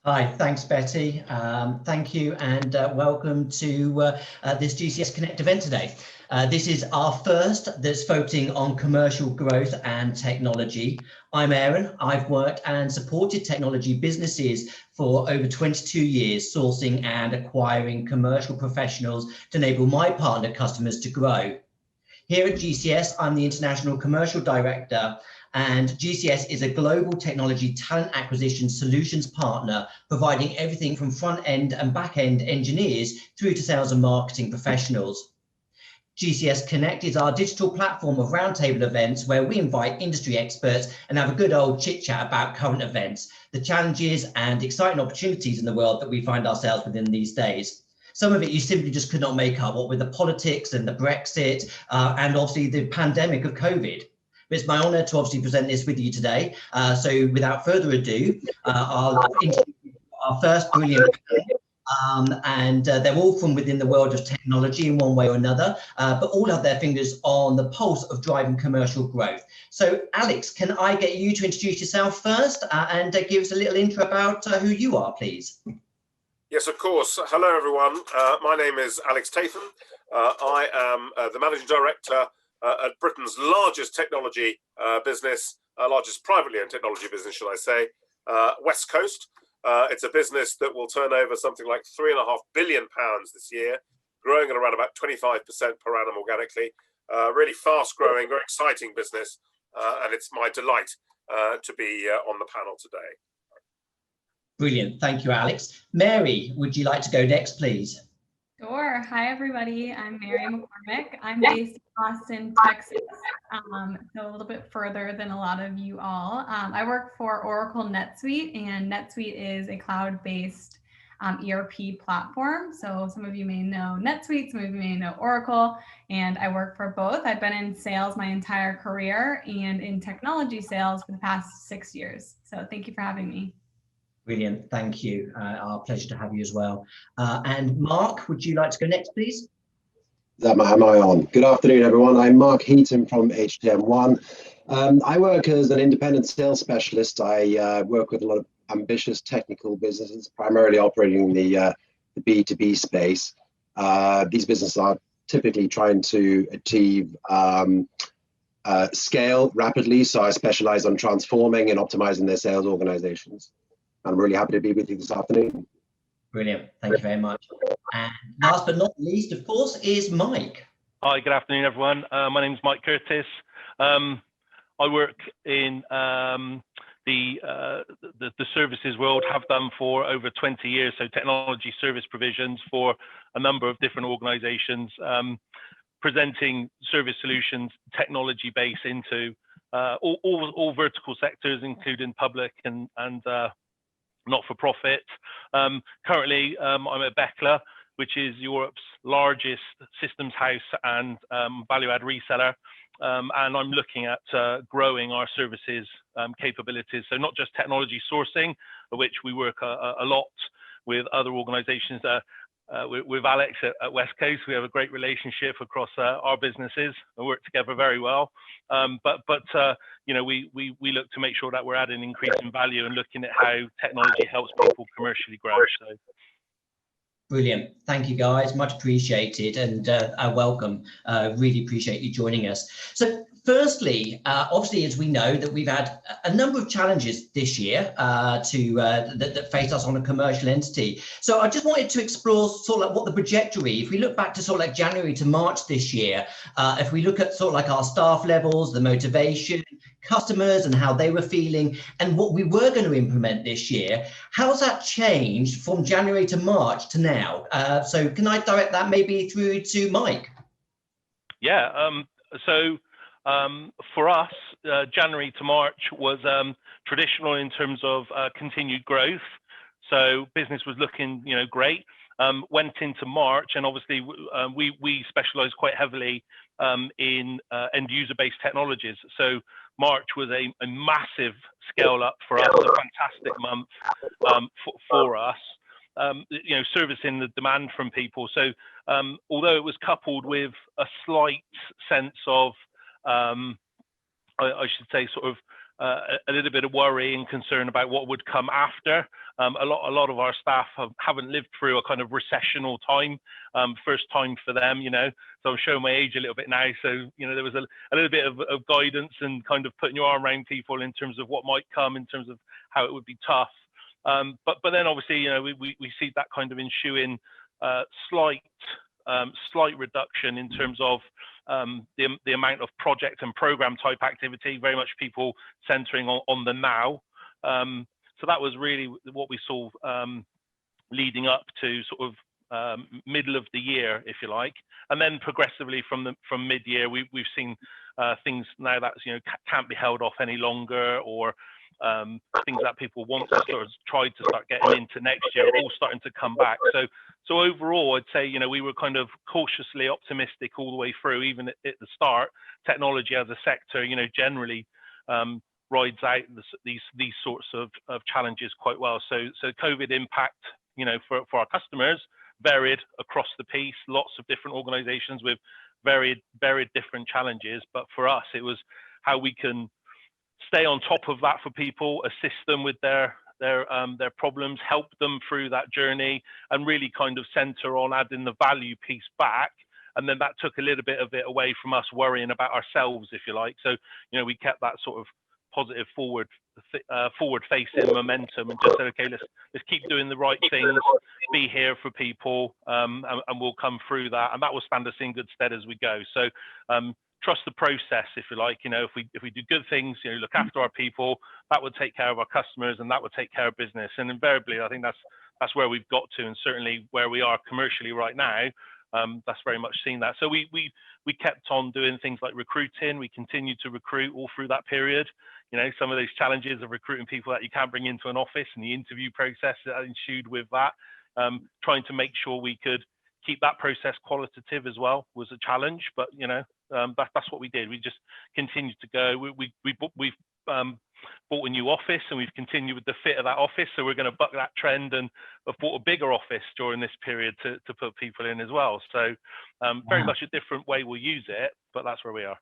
Hi, thanks, Betty. Thank you and welcome to this GCS Connect event today. This is our first that's focusing on commercial growth and technology. I'm Aaron. I've worked and supported technology businesses for over 22 years, sourcing and acquiring commercial professionals to enable my partner customers to grow. Here at GCS, I'm the International Commercial Director, and GCS is a global technology talent acquisition solutions partner, providing everything from front-end and back-end engineers through to sales and marketing professionals. GCS Connect is our digital platform of roundtable events where we invite industry experts and have a good old chit-chat about current events, the challenges and exciting opportunities in the world that we find ourselves within these days. Some of it you simply just could not make up, what with the politics and the Brexit and obviously the pandemic of COVID. But it's my honour to obviously present this with you today. So without further ado, I'll introduce our first brilliant and they're all from within the world of technology in one way or another, but all have their fingers on the pulse of driving commercial growth. So Alex, can I get you to introduce yourself first and give us a little intro about who you are, please? Yes, of course. Hello, everyone. My name is Alex Tatham. I am the Managing Director at Britain's largest technology business, largest privately owned technology business, should I say, Westcoast. It's a business that will turn over something like £3.5 billion this year, growing at around about 25% per annum organically. Really fast growing, very exciting business. And it's my delight to be on the panel today. Brilliant. Thank you, Alex. Mary, would you like to go next, please? Sure. Hi, everybody. I'm Mary McCormick. I'm based in Austin, Texas, so a little bit further than a lot of you all. I work for Oracle NetSuite, and NetSuite is a cloud-based ERP platform. So some of you may know NetSuite, some of you may know Oracle, and I work for both. I've been in sales my entire career and in technology sales for the past 6 years. So thank you for having me. Brilliant, thank you. Our pleasure to have you as well. And Mark, would you like to go next, please? Am I on? Good afternoon, everyone. I'm Mark Hetem from HTM1. I work as an independent sales specialist. I work with a lot of ambitious technical businesses, primarily operating the B2B space. These businesses are typically trying to achieve scale rapidly, so I specialize on transforming and optimizing their sales organizations. I'm really happy to be with you this afternoon. Brilliant. Thank you very much. And last but not least, of course, is Mike. Hi, good afternoon, everyone. My name is Mike Curtis. I work in the services world, have done for over 20 years, so technology service provisions for a number of different organizations, presenting service solutions, technology base into all vertical sectors, including public and not-for-profit. Currently, I'm at Bechtle, which is Europe's largest systems house and value-add reseller. And I'm looking at growing our services capabilities. So not just technology sourcing, of which we work a lot with other organizations. With Alex at Westcoast, we have a great relationship across our businesses. We work together very well. But you know, we look to make sure that we're adding increasing value and looking at how technology helps people commercially grow. So. Brilliant. Thank you, guys. Much appreciated, and welcome. Really appreciate you joining us. So firstly, obviously, as we know, that we've had a number of challenges this year that face us on a commercial entity. So I just wanted to explore sort of like what the trajectory, if we look back to sort of like January to March this year, if we look at sort of like our staff levels, the motivation, customers and how they were feeling, and what we were going to implement this year, how's that changed from January to March to now? So can I direct that maybe through to Mike? Yeah, for us, January to March was traditional in terms of continued growth. So business was looking, you know, great. Went into March, and obviously we specialize quite heavily in end user based technologies. So March was a massive scale up for us, a fantastic month for us. You know, servicing the demand from people. So although it was coupled with a slight sense of I should say sort of a little bit of worry and concern about what would come after. a lot of our staff haven't lived through a kind of recessional time, first time for them, you know. So I'm showing my age a little bit now. So, you know, there was a little bit of guidance and kind of putting your arm around people in terms of what might come, in terms of how it would be tough. But then obviously, you know, we see that kind of ensuing slight reduction in terms of the amount of project and program type activity, very much people centering on the now. So that was really what we saw leading up to sort of middle of the year, if you like, and then progressively from mid-year, we've seen things now that, you know, can't be held off any longer, or things that people want to sort of try to start getting into next year, all starting to come back. So overall, I'd say, you know, we were kind of cautiously optimistic all the way through, even at the start. Technology as a sector, you know, generally rides out these sorts of challenges quite well. So COVID impact, you know, for our customers varied across the piece, lots of different organizations with very different challenges. But for us, it was how we can stay on top of that for people, assist them with their problems, help them through that journey, and really kind of center on adding the value piece back. And then that took a little bit of it away from us worrying about ourselves, if you like. So, you know, we kept that sort of positive forward facing momentum, and just said, okay, let's keep doing the right things, be here for people, and we'll come through that, and that will stand us in good stead as we go. So trust the process, if you like. You know, if we do good things, you know, look after our people, that would take care of our customers, and that would take care of business. And invariably, I think that's where we've got to, and certainly where we are commercially right now. That's very much seen that. So we kept on doing things like recruiting. We continued to recruit all through that period. You know, some of those challenges of recruiting people that you can't bring into an office, and the interview process that ensued with that, trying to make sure we could keep that process qualitative as well was a challenge. But, you know, that's what we did. We just continued to go. We've bought a new office, and we've continued with the fit of that office. So we're going to buck that trend, and have bought a bigger office during this period to put people in as well. So very much a different way we'll use it, but that's where we are.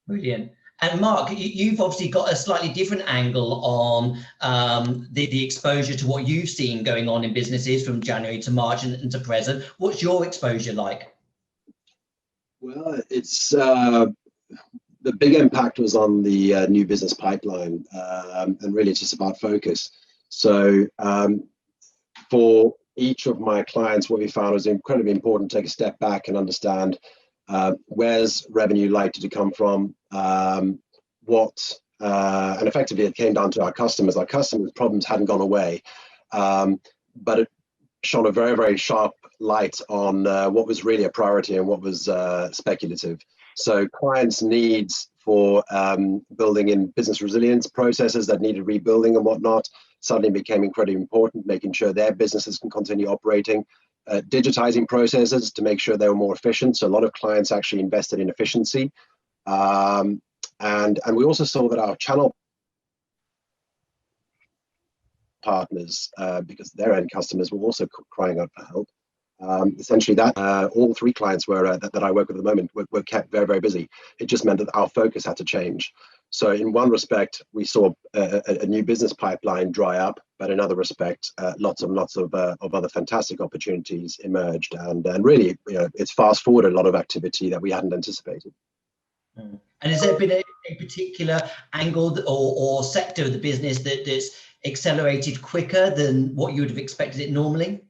Brilliant. And Mark, you've obviously got a slightly different angle on the exposure to what you've seen going on in businesses from January to March and to present. What's your exposure like? Well, it's the big impact was on the new business pipeline, and really it's just about focus. So for each of my clients, what we found was incredibly important to take a step back and understand where's revenue likely to come from, and effectively it came down to our customers. Our customers' problems hadn't gone away, but it shone a very, very sharp light on what was really a priority and what was speculative. So clients' needs for building in business resilience processes that needed rebuilding and whatnot suddenly became incredibly important, making sure their businesses can continue operating, digitizing processes to make sure they were more efficient. So a lot of clients actually invested in efficiency. And we also saw that our channel partners, because their end customers were also crying out for help. Essentially that all three clients were that I work with at the moment were kept very, very busy. It just meant that our focus had to change. So in one respect, we saw a new business pipeline dry up, but in another respect, lots of other fantastic opportunities emerged, and really, you know, it's fast forwarded a lot of activity that we hadn't anticipated. And has there been a particular angle or sector of the business that's accelerated quicker than what you would have expected it normally?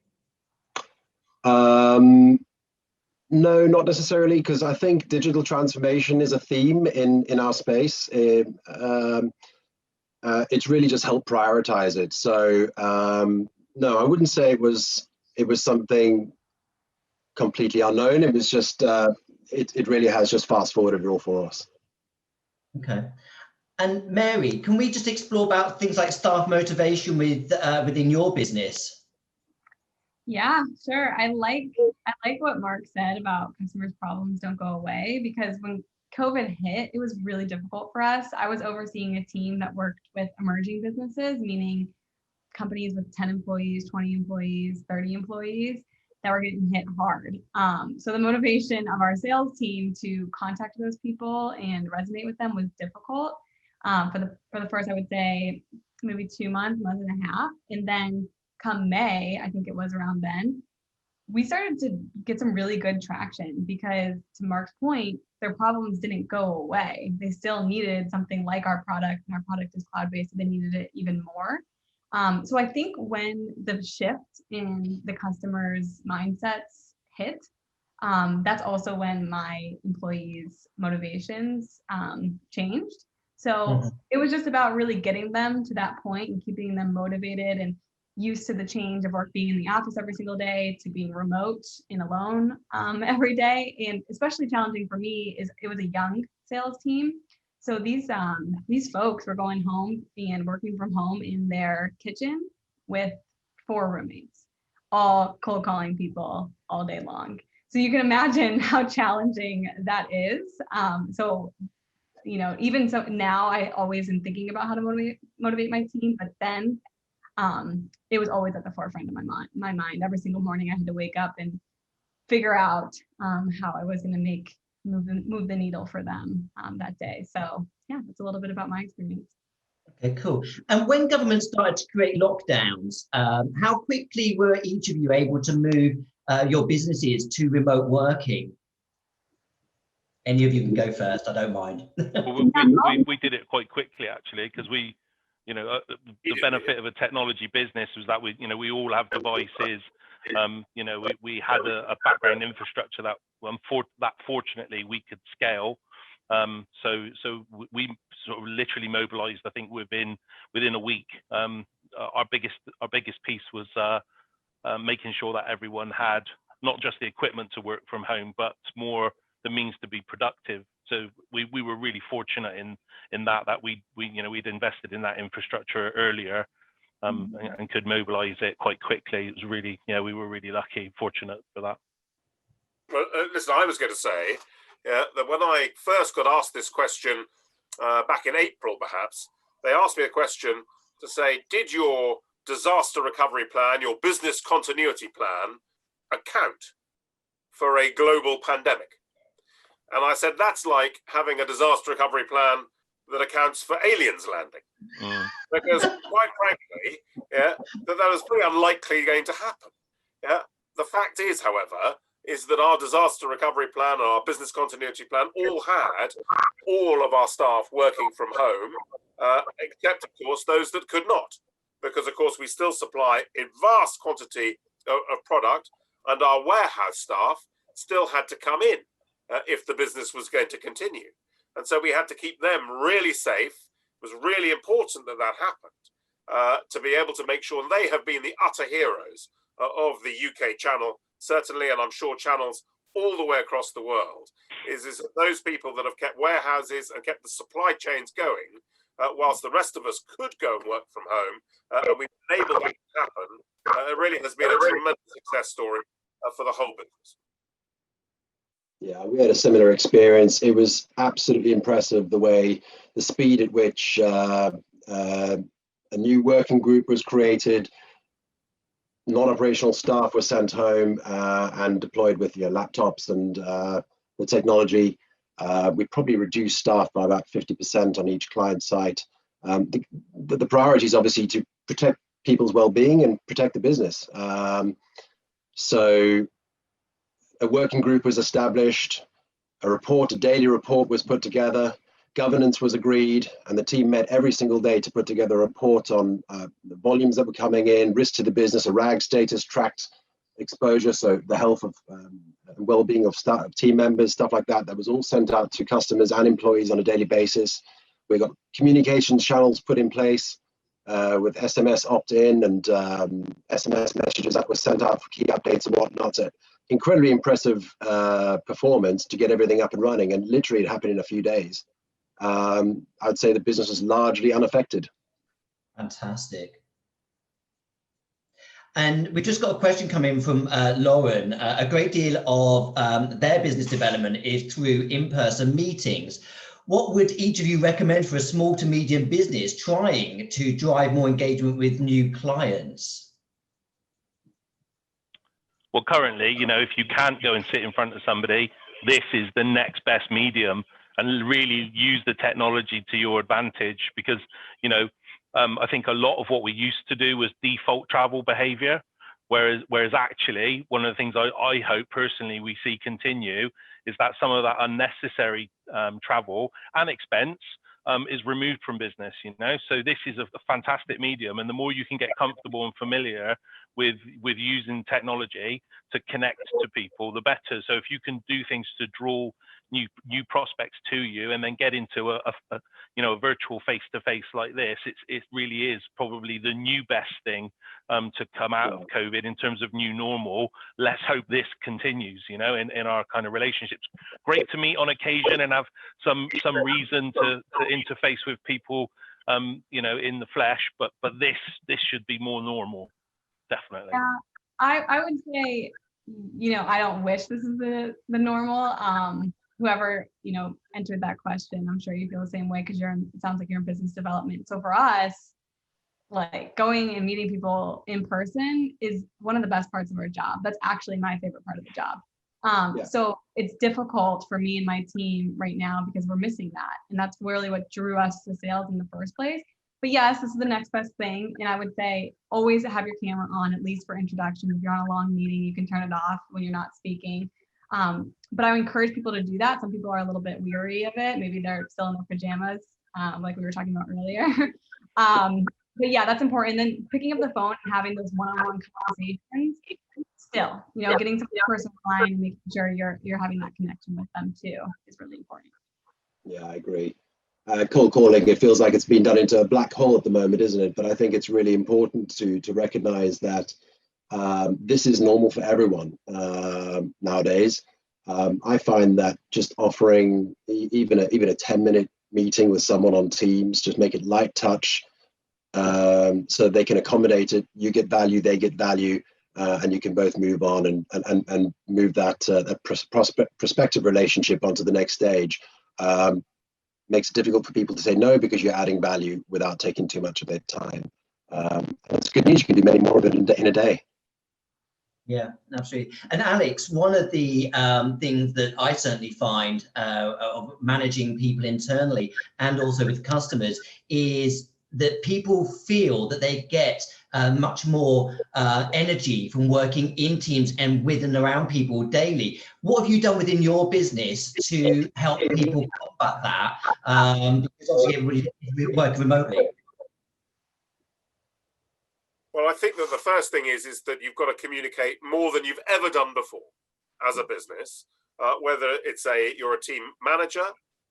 No, not necessarily, because I think digital transformation is a theme in our space. It's really just helped prioritize it. So no, I wouldn't say it was something completely unknown. It was just it really has just fast forwarded it all for us. Okay. And Mary, can we just explore about things like staff motivation within your business? Yeah, sure. I like what Mark said about customers' problems don't go away, because when COVID hit, it was really difficult for us. I was overseeing a team that worked with emerging businesses, meaning companies with 10 employees, 20 employees, 30 employees that were getting hit hard. So the motivation of our sales team to contact those people and resonate with them was difficult. For the first, I would say, maybe 2 months, month and a half. And then come May, I think it was around then, we started to get some really good traction because, to Mark's point, their problems didn't go away. They still needed something like our product, and our product is cloud-based, so they needed it even more. So I think when the shift in the customers' mindsets hit, that's also when my employees' motivations changed. So it was just about really getting them to that point and keeping them motivated and used to the change of work being in the office every single day to being remote and alone every day. And especially challenging for me is it was a young sales team. So these folks were going home and working from home in their kitchen with 4 roommates, all cold calling people all day long. So you can imagine how challenging that is. So, you know, even so now I always am thinking about how to motivate my team, but then it was always at the forefront of my mind. Every single morning I had to wake up and figure out how I was going to move the needle for them that day. So yeah, that's a little bit about my experience. Okay, cool. And when government started to create lockdowns, how quickly were each of you able to move your businesses to remote working? Any of you can go first, I don't mind. Well, we did it quite quickly, actually, because we, you know, the benefit of a technology business was that we all have devices. You know, we had a background infrastructure that fortunately we could scale. So we sort of literally mobilized, I think, within a week. Our biggest piece was making sure that everyone had not just the equipment to work from home, but more the means to be productive. So we were really fortunate in that we'd invested in that infrastructure earlier, and could mobilize it quite quickly. It was really, we were really lucky, fortunate for that. Well, listen, I was going to say that when I first got asked this question back in April, perhaps, they asked me a question to say, did your disaster recovery plan, your business continuity plan, account for a global pandemic? And I said, that's like having a disaster recovery plan that accounts for aliens landing. Because quite frankly, that was pretty unlikely going to happen. The fact is, however, is that our disaster recovery plan and our business continuity plan all had all of our staff working from home, except, of course, those that could not. Because, of course, we still supply a vast quantity of product, and our warehouse staff still had to come in if the business was going to continue. And so we had to keep them really safe. It was really important that happened, to be able to make sure they have been the utter heroes of the UK channel, certainly, and I'm sure channels all the way across the world, is those people that have kept warehouses and kept the supply chains going, whilst the rest of us could go and work from home, and we've been able to make it happen. It really has been a tremendous success story for the whole business. Yeah, we had a similar experience. It was absolutely impressive the speed at which a new working group was created. Non-operational staff were sent home and deployed with laptops and the technology. We probably reduced staff by about 50% on each client site. The priority is obviously to protect people's well-being and protect the business. So a working group was established, a daily report was put together, governance was agreed, and the team met every single day to put together a report on the volumes that were coming in, risk to the business, a RAG status, tracked exposure, so the health of and well-being of staff, team members, stuff like that. That was all sent out to customers and employees on a daily basis. We got communications channels put in place with SMS opt-in and SMS messages that were sent out for key updates and whatnot. So incredibly impressive performance to get everything up and running, and literally it happened in a few days. I'd say the business was largely unaffected. Fantastic. And we've just got a question coming from Lauren. A great deal of their business development is through in-person meetings. What would each of you recommend for a small to medium business trying to drive more engagement with new clients? Well, currently, if you can't go and sit in front of somebody, this is the next best medium, and really use the technology to your advantage, because, I think a lot of what we used to do was default travel behavior, whereas actually one of the things I hope personally we see continue is that some of that unnecessary travel and expense is removed from business, you know. So this is a fantastic medium, and the more you can get comfortable and familiar with using technology to connect to people, the better. So if you can do things to draw new prospects to you, and then get into a virtual face-to-face like this, it really is probably the new best thing to come out of COVID in terms of new normal. Let's hope this continues, you know, in our kind of relationships. Great to meet on occasion and have some reason to interface with people, you know, in the flesh, but this should be more normal, definitely. Yeah, I would say, you know, I don't wish this is the normal. Whoever, you know, entered that question, I'm sure you feel the same way, because it sounds like you're in business development. So for us, like going and meeting people in person is one of the best parts of our job. That's actually my favorite part of the job. So it's difficult for me and my team right now because we're missing that. And that's really what drew us to sales in the first place. But yes, this is the next best thing. And I would say always have your camera on, at least for introductions. If you're on a long meeting, you can turn it off when you're not speaking. But I would encourage people to do that. Some people are a little bit weary of it. Maybe they're still in their pajamas, like we were talking about earlier. But yeah, that's important. And then picking up the phone and having those one-on-one conversations, still, you know, getting to the person line and making sure you're having that connection with them too is really important. Yeah, I agree. Cold calling, it feels like it's been done into a black hole at the moment, isn't it? But I think it's really important to recognize that this is normal for everyone nowadays. I find that just offering even a 10-minute meeting with someone on Teams, just make it light touch, so they can accommodate it. You get value, they get value, and you can both move on and move that prospective relationship onto the next stage. Makes it difficult for people to say no because you're adding value without taking too much of their time. That's good news. You can do many more of it in a day. Yeah, absolutely. And Alex, one of the things that I certainly find of managing people internally and also with customers is that people feel that they get much more energy from working in teams and with and around people daily. What have you done within your business to help people combat that? Because obviously everybody works remotely. Well, I think that the first thing is that you've got to communicate more than you've ever done before as a business, whether you're a team manager,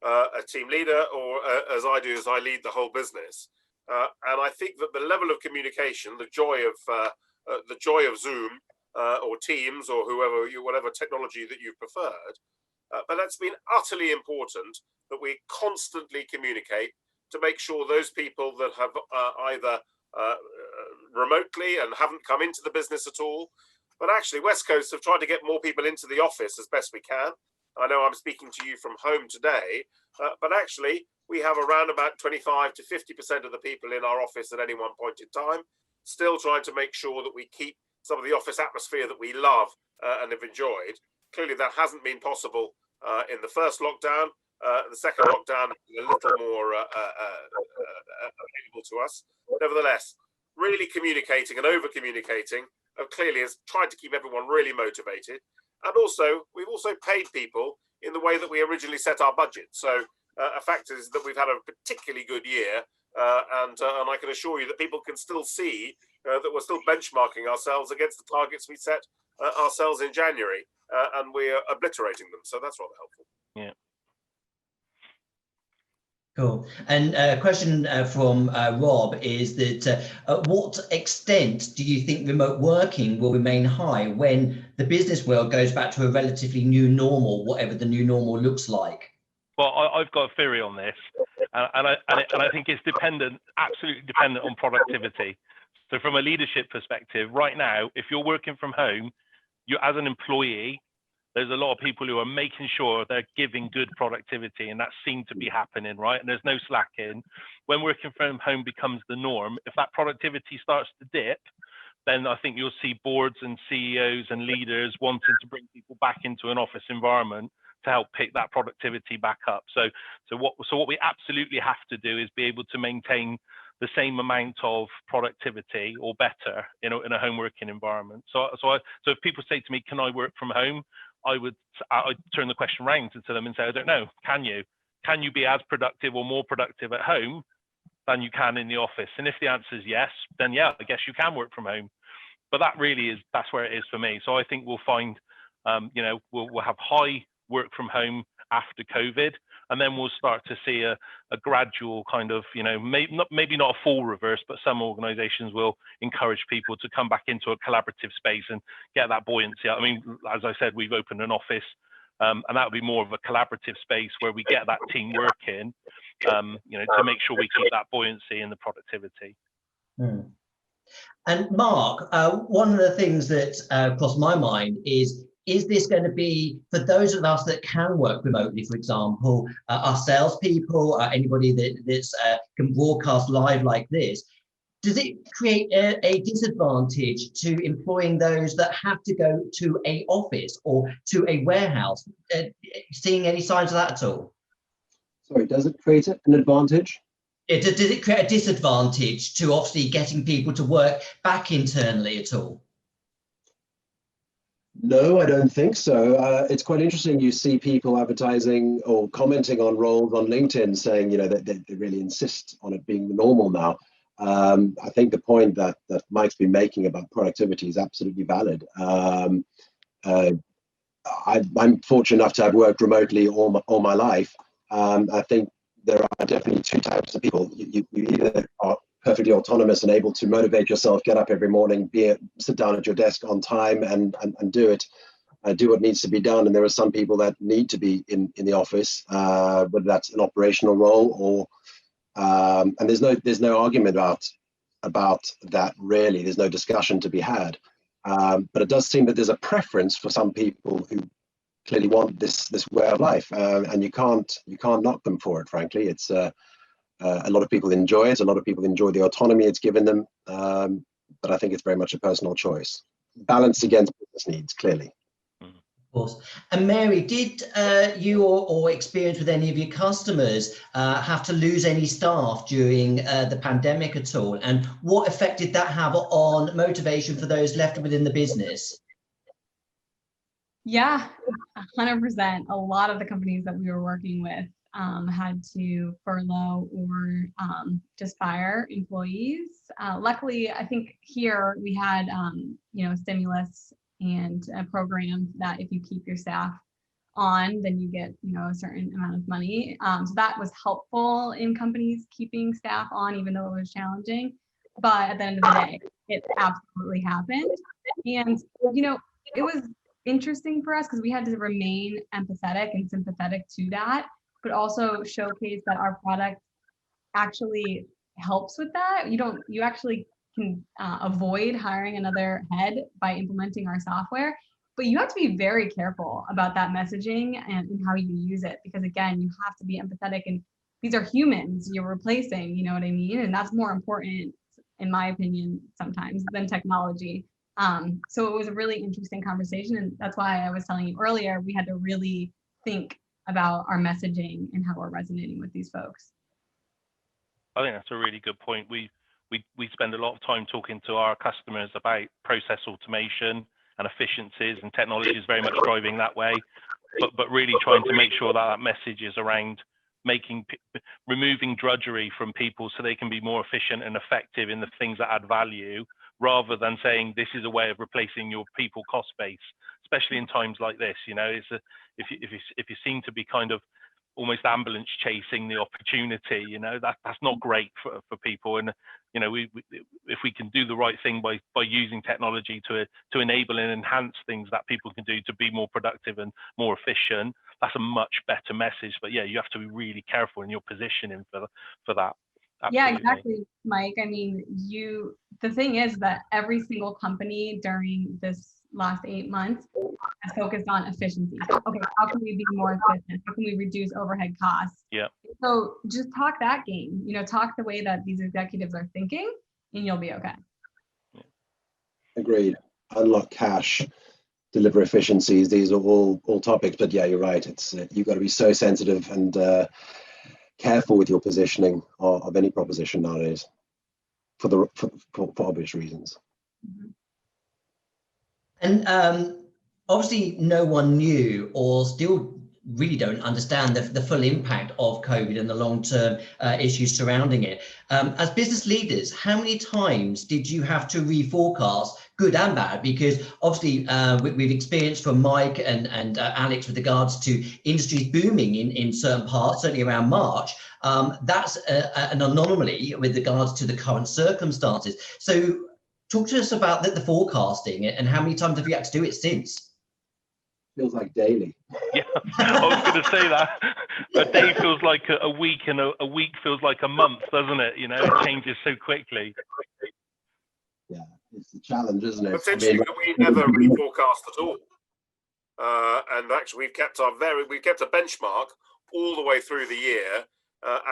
a team leader, or as I do, as I lead the whole business. And I think that the level of communication, the joy of Zoom or Teams or whatever technology that you've preferred, but that's been utterly important that we constantly communicate to make sure those people that have either remotely and haven't come into the business at all, but actually Westcoast have tried to get more people into the office as best we can. I know I'm speaking to you from home today, but actually we have around about 25 to 50% of the people in our office at any one point in time, still trying to make sure that we keep some of the office atmosphere that we love and have enjoyed. Clearly that hasn't been possible in the first lockdown. The second lockdown is a little more available to us. Nevertheless, really communicating and over communicating clearly has tried to keep everyone really motivated. And also, we've also paid people in the way that we originally set our budget. So a fact is that we've had a particularly good year, and I can assure you that people can still see that we're still benchmarking ourselves against the targets we set ourselves in January, and we're obliterating them. So that's rather helpful. Yeah. Cool. And a question from Rob is that at what extent do you think remote working will remain high when the business world goes back to a relatively new normal, whatever the new normal looks like? Well, I've got a theory on this, and I think it's absolutely dependent on productivity. So from a leadership perspective, right now, if you're working from home, you as an employee, there's a lot of people who are making sure they're giving good productivity, and that seems to be happening, right? And there's no slacking. When working from home becomes the norm, if that productivity starts to dip, then I think you'll see boards and CEOs and leaders wanting to bring people back into an office environment to help pick that productivity back up. So what we absolutely have to do is be able to maintain the same amount of productivity or better in a home working environment. So if people say to me, can I work from home? I'd turn the question around to them and say, I don't know, can you? Can you be as productive or more productive at home than you can in the office? And if the answer is yes, then yeah, I guess you can work from home. But that's where it is for me. So I think we'll find, we'll have high work from home after COVID, and then we'll start to see a gradual kind of, maybe not a full reverse, but some organizations will encourage people to come back into a collaborative space and get that buoyancy. I mean, as I said, we've opened an office, and that would be more of a collaborative space where we get that team working, to make sure we keep that buoyancy and the productivity. And Mark, one of the things that crossed my mind is this going to be, for those of us that can work remotely, for example, our salespeople, anybody that can broadcast live like this, does it create a disadvantage to employing those that have to go to an office or to a warehouse? Seeing any signs of that at all? Sorry, does it create an advantage? Does it create a disadvantage to obviously getting people to work back internally at all? No, I don't think so. It's quite interesting. You see people advertising or commenting on roles on LinkedIn saying, that they really insist on it being the normal now. I think the point that Mike's been making about productivity is absolutely valid. I'm fortunate enough to have worked remotely all my life. I think there are definitely two types of people. You either are perfectly autonomous and able to motivate yourself, get up every morning, sit down at your desk on time and do it, do what needs to be done. And there are some people that need to be in the office, whether that's an operational role or, and there's no argument about that really. There's no discussion to be had. But it does seem that there's a preference for some people who clearly want this way of life, and you can't knock them for it. Frankly, it's a lot of people enjoy it. A lot of people enjoy the autonomy it's given them, but I think it's very much a personal choice, balanced against business needs, clearly. Of course. And Mary, did you or experience with any of your customers have to lose any staff during the pandemic at all? And what effect did that have on motivation for those left within the business? Yeah, 100%. A lot of the companies that we were working with had to furlough or just fire employees. Luckily, I think here we had, stimulus and a program that if you keep your staff on, then you get, a certain amount of money. So that was helpful in companies keeping staff on, even though it was challenging. But at the end of the day, it absolutely happened. And, it was interesting for us because we had to remain empathetic and sympathetic to that, but also showcase that our product actually helps with that. You actually can avoid hiring another head by implementing our software, but you have to be very careful about that messaging and how you use it, because again, you have to be empathetic, and these are humans you're replacing, you know what I mean? And that's more important, in my opinion, sometimes than technology. So it was a really interesting conversation, and that's why I was telling you earlier, we had to really think about our messaging and how we're resonating with these folks. I think that's a really good point. We spend a lot of time talking to our customers about process automation and efficiencies, and technology is very much driving that way, but really trying to make sure that message is around removing drudgery from people so they can be more efficient and effective in the things that add value, rather than saying this is a way of replacing your people cost base, especially in times like this. If you seem to be kind of almost ambulance chasing the opportunity, that's not great for people. And if we can do the right thing by using technology to enable and enhance things that people can do to be more productive and more efficient, that's a much better message. But yeah, you have to be really careful in your positioning for that. Absolutely. Yeah, exactly, Mike. I mean, the thing is that every single company during this last 8 months has focused on efficiency. Okay, how can we be more efficient? How can we reduce overhead costs? Yeah. So just talk that game, talk the way that these executives are thinking, and you'll be okay. Agreed. Unlock cash, deliver efficiencies. These are all topics, but yeah, you're right. It's you've got to be so sensitive and careful with your positioning of any proposition nowadays. for obvious reasons. And obviously no one knew or still really don't understand the full impact of COVID and the long-term issues surrounding it. As business leaders, how many times did you have to reforecast, good and bad? Because obviously we've experienced from Mike and Alex with regards to industries booming in certain parts, certainly around March. That's an anomaly with regards to the current circumstances. So talk to us about the forecasting and how many times have you had to do it since? Feels like daily. Yeah, I was going to say that. A day feels like a week, and a week feels like a month, doesn't it? You know, it changes so quickly. Yeah, it's a challenge, isn't it? Potentially, we never reforecast at all. And actually, we've kept a benchmark all the way through the year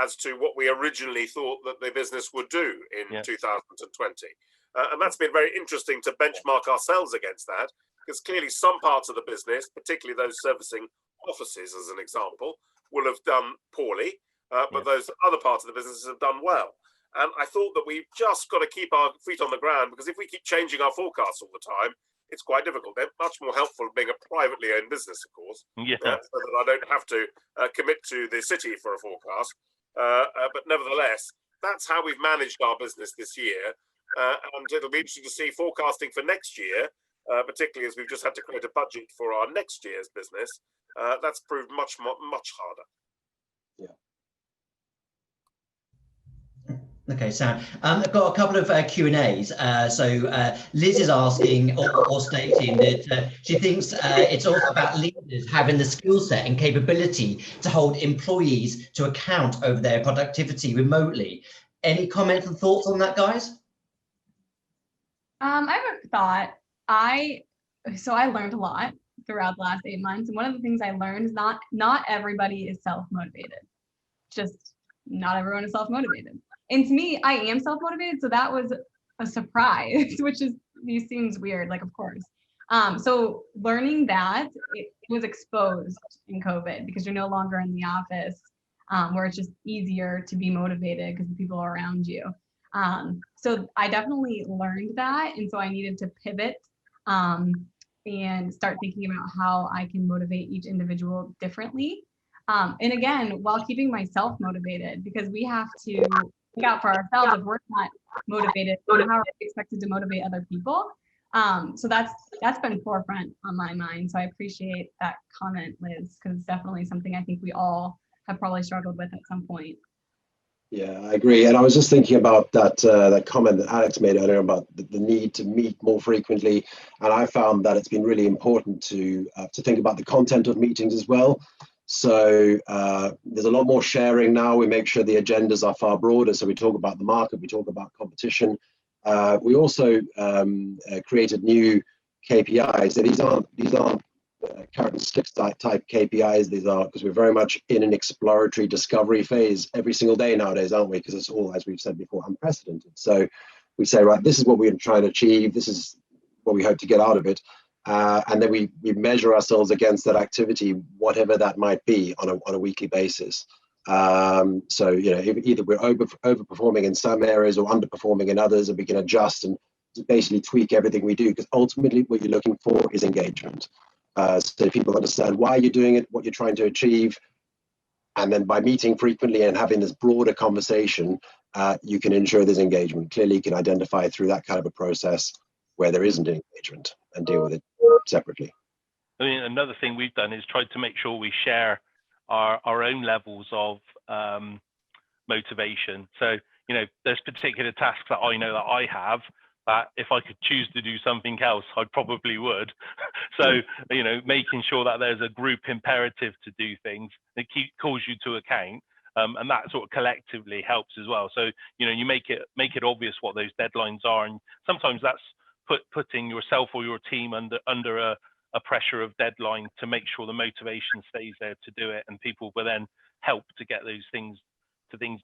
as to what we originally thought that the business would do in 2020. And that's been very interesting to benchmark ourselves against that, because clearly some parts of the business, particularly those servicing offices as an example, will have done poorly, but those other parts of the business have done well. And I thought that we've just got to keep our feet on the ground, because if we keep changing our forecasts all the time, it's quite difficult. They're much more helpful being a privately owned business, of course, so that I don't have to commit to the city for a forecast. But nevertheless, that's how we've managed our business this year. And it'll be interesting to see forecasting for next year, particularly as we've just had to create a budget for our next year's business. That's proved much harder. Okay, Sam, I've got a couple of Q&As. So Liz is asking or stating that she thinks it's also about leaders having the skill set and capability to hold employees to account over their productivity remotely. Any comments and thoughts on that, guys? I have a thought. I learned a lot throughout the last 8 months. And one of the things I learned is not everybody is self-motivated. Just not everyone is self-motivated. And to me, I am self-motivated. So that was a surprise, which seems weird, like, of course. So learning that it was exposed in COVID, because you're no longer in the office where it's just easier to be motivated because the people are around you. So I definitely learned that. And so I needed to pivot and start thinking about how I can motivate each individual differently. And again, while keeping myself motivated, because we have to look out for ourselves. If we're not motivated, how are we expected to motivate other people? So that's been forefront on my mind. So I appreciate that comment, Liz, because it's definitely something I think we all have probably struggled with at some point. Yeah, I agree. And I was just thinking about that comment that Alex made earlier about the need to meet more frequently. And I found that it's been really important to think about the content of meetings as well. So there's a lot more sharing now. We make sure the agendas are far broader. So we talk about the market, we talk about competition. We also created new KPIs. So these aren't characteristics type KPIs. These are, because we're very much in an exploratory discovery phase every single day nowadays, aren't we? Because it's all, as we've said before, unprecedented. So we say, right, this is what we're trying to achieve. This is what we hope to get out of it. And then we measure ourselves against that activity, whatever that might be, on a weekly basis. So, you know, either we're overperforming in some areas or underperforming in others, and we can adjust and basically tweak everything we do, because ultimately what you're looking for is engagement. So people understand why you're doing it, what you're trying to achieve. And then by meeting frequently and having this broader conversation, you can ensure there's engagement. Clearly, you can identify through that kind of a process where there isn't engagement and deal with it separately. I mean, another thing we've done is tried to make sure we share our own levels of motivation. So, you know, there's particular tasks that I know that I have that if I could choose to do something else, I probably would. So, you know, making sure that there's a group imperative to do things that calls you to account. And that sort of collectively helps as well. So, you know, you make it obvious what those deadlines are. And sometimes that's putting yourself or your team under a pressure of deadline to make sure the motivation stays there to do it, and people will then help to get those things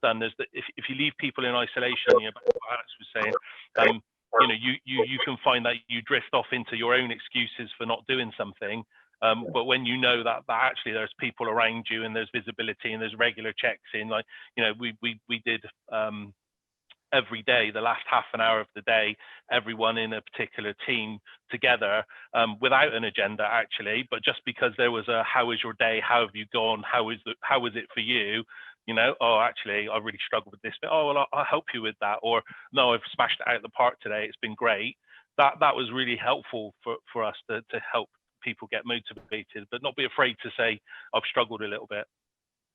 done. There's if you leave people in isolation, you know, back to what Alex was saying, you know, you can find that you drift off into your own excuses for not doing something. But when you know that actually there's people around you and there's visibility and there's regular checks in, like, you know, we did every day, the last half an hour of the day, everyone in a particular team together, without an agenda actually, but just because there was a, how was your day? How have you gone? How was it for you? You know, oh, actually, I really struggled with this bit. Oh, well, I'll help you with that. Or no, I've smashed it out of the park today. It's been great. That was really helpful for us to help people get motivated, but not be afraid to say, I've struggled a little bit.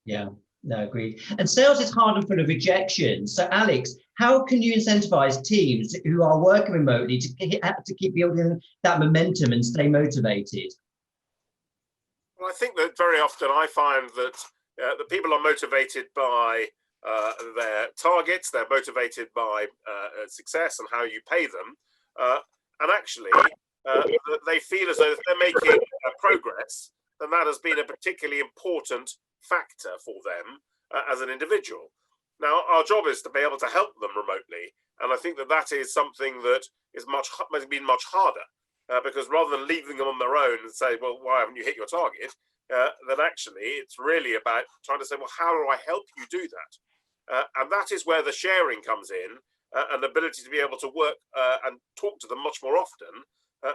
Yeah, no, agreed. And sales is hard and full of rejection. So Alex, how can you incentivize teams who are working remotely to keep building that momentum and stay motivated? Well, I think that very often I find that the people are motivated by their targets, they're motivated by success and how you pay them. And actually, they feel as though if they're making progress, then that has been a particularly important factor for them as an individual. Now, our job is to be able to help them remotely. And I think that that is something that has been much harder because rather than leaving them on their own and say, well, why haven't you hit your target? Then actually, it's really about trying to say, well, how do I help you do that? And that is where the sharing comes in and the ability to be able to work and talk to them much more often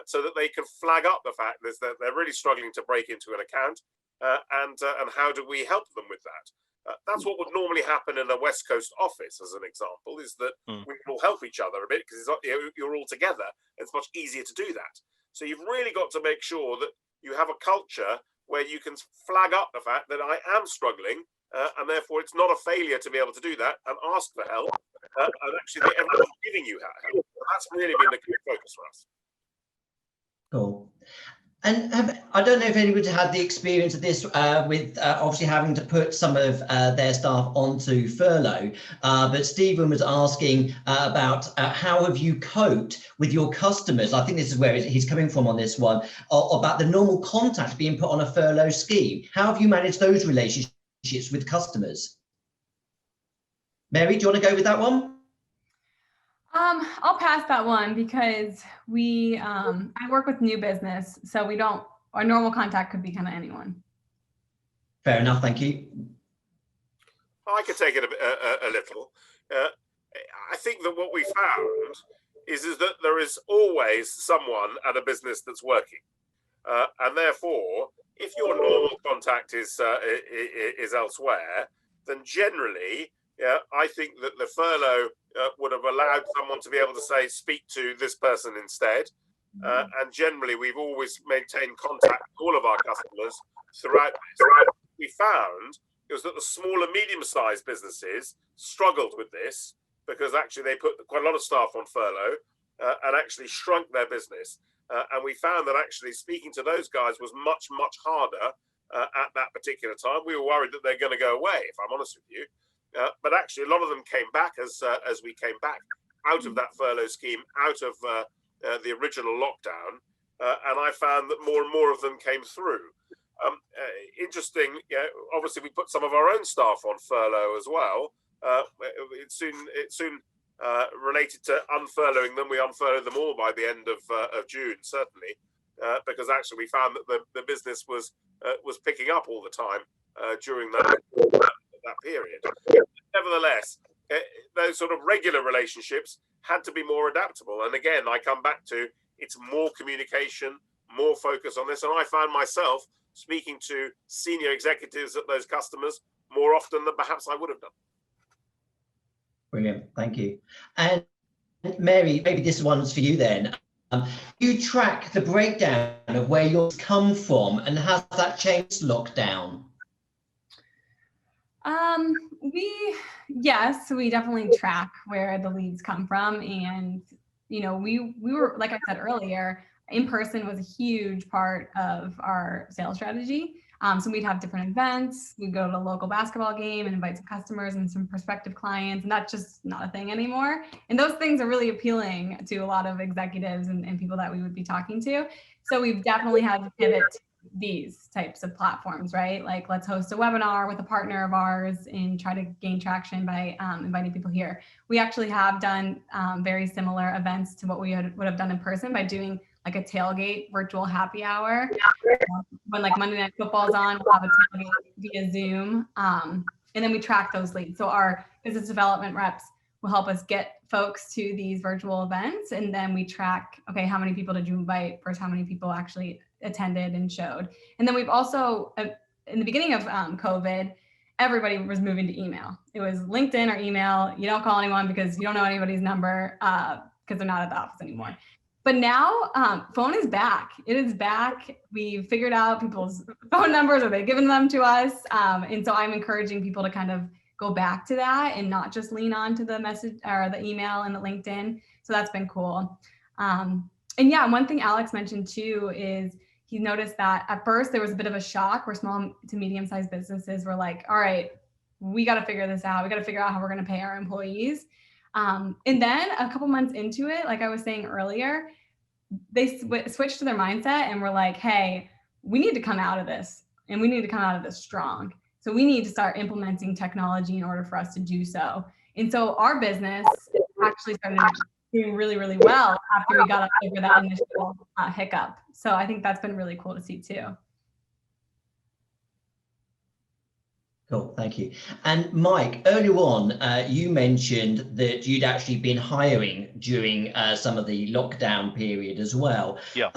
so that they can flag up the fact that they're really struggling to break into an account and how do we help them with that? That's what would normally happen in a Westcoast office, as an example, is that we all help each other a bit because you're all together. It's much easier to do that. So you've really got to make sure that you have a culture where you can flag up the fact that I am struggling and therefore it's not a failure to be able to do that and ask for help and actually everyone's giving you help. That's really been the key focus for us. Cool. And I don't know if anybody's had the experience of this with obviously having to put some of their staff onto furlough, but Stephen was asking about how have you coped with your customers? I think this is where he's coming from on this one, about the normal contact being put on a furlough scheme. How have you managed those relationships with customers? Mary, do you want to go with that one? I'll pass that one because I work with new business, so our normal contact could be kind of anyone. Fair enough, thank you. I could take it a little. I think that what we found is that there is always someone at a business that's working. And therefore, if your normal contact is elsewhere, then generally, I think that the furlough would have allowed someone to be able to say, speak to this person instead. And generally, we've always maintained contact with all of our customers throughout this. What we found was that the small and medium-sized businesses struggled with this because actually they put quite a lot of staff on furlough and actually shrunk their business. And we found that actually speaking to those guys was much, much harder at that particular time. We were worried that they're going to go away, if I'm honest with you. But actually, a lot of them came back as we came back out of that furlough scheme, out of the original lockdown, and I found that more and more of them came through. Interesting, obviously we put some of our own staff on furlough as well. It soon related to unfurloughing them. We unfurloughed them all by the end of June, certainly, because actually we found that the business was picking up all the time during that period. Nevertheless, those sort of regular relationships had to be more adaptable. And again, I come back to it's more communication, more focus on this. And I found myself speaking to senior executives at those customers more often than perhaps I would have done. Brilliant, thank you. And Mary, maybe this one's for you then. You track the breakdown of where yours come from, and has that changed lockdown? Yes, we definitely track where the leads come from. And, we were, like I said earlier, in person was a huge part of our sales strategy. So we'd have different events. We'd go to a local basketball game and invite some customers and some prospective clients. And that's just not a thing anymore. And those things are really appealing to a lot of executives and people that we would be talking to. So we've definitely had to pivot to these types of platforms, right? Like, let's host a webinar with a partner of ours and try to gain traction by inviting people here. We actually have done very similar events to what we would have done in person by doing like a tailgate virtual happy hour. When like Monday Night Football's on, we'll have a tailgate via Zoom. And then we track those leads. So our business development reps will help us get folks to these virtual events. And then we track, okay, how many people did you invite versus how many people actually attended and showed. And then we've also, in the beginning of COVID, everybody was moving to email. It was LinkedIn or email. You don't call anyone because you don't know anybody's number because they're not at the office anymore. But now phone is back. It is back. We've figured out people's phone numbers. Are they giving them to us? And so I'm encouraging people to kind of go back to that and not just lean on to the message or the email and the LinkedIn. So that's been cool. And yeah, one thing Alex mentioned too is he noticed that at first there was a bit of a shock where small to medium-sized businesses were like, all right, we got to figure this out. We got to figure out how we're going to pay our employees. And then a couple months into it, like I was saying earlier, they switched to their mindset and were like, hey, we need to come out of this and we need to come out of this strong. So we need to start implementing technology in order for us to do so. And so our business actually started doing really, really well after we got over that initial hiccup. So I think that's been really cool to see too. Cool, thank you. And Mike, earlier on, you mentioned that you'd actually been hiring during some of the lockdown period as well. Yeah.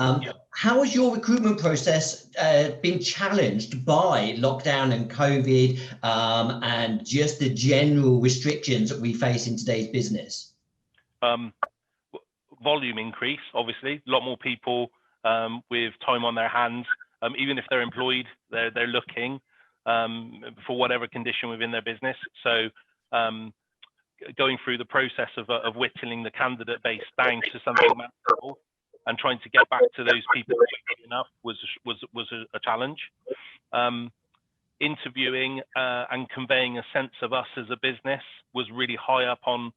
How has your recruitment process been challenged by lockdown and COVID and just the general restrictions that we face in today's business? Volume increase, obviously. A lot more people with time on their hands. Even if they're employed, they're looking for whatever condition within their business. So going through the process of whittling the candidate base down to something manageable and trying to get back to those people quickly enough was a challenge. Interviewing and conveying a sense of us as a business was really high up on